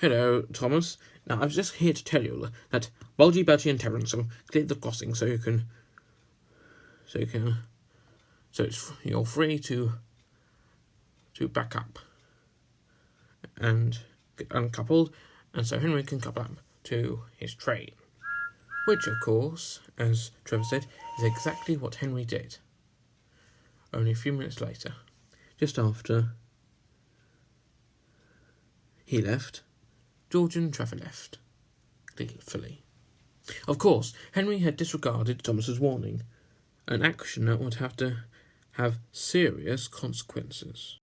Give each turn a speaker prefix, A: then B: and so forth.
A: Hello, Thomas. Now, I was just here to tell you that Bulgy, Bertie, and Terence have cleared the crossing, so you're free to back up and get uncoupled, and so Henry can couple up to his train. Which, of course, as Trevor said, is exactly what Henry did. Only a few minutes later, just after he left, George and Trevor left, gleefully. Of course, Henry had disregarded Thomas's warning, an action that would have to have serious consequences.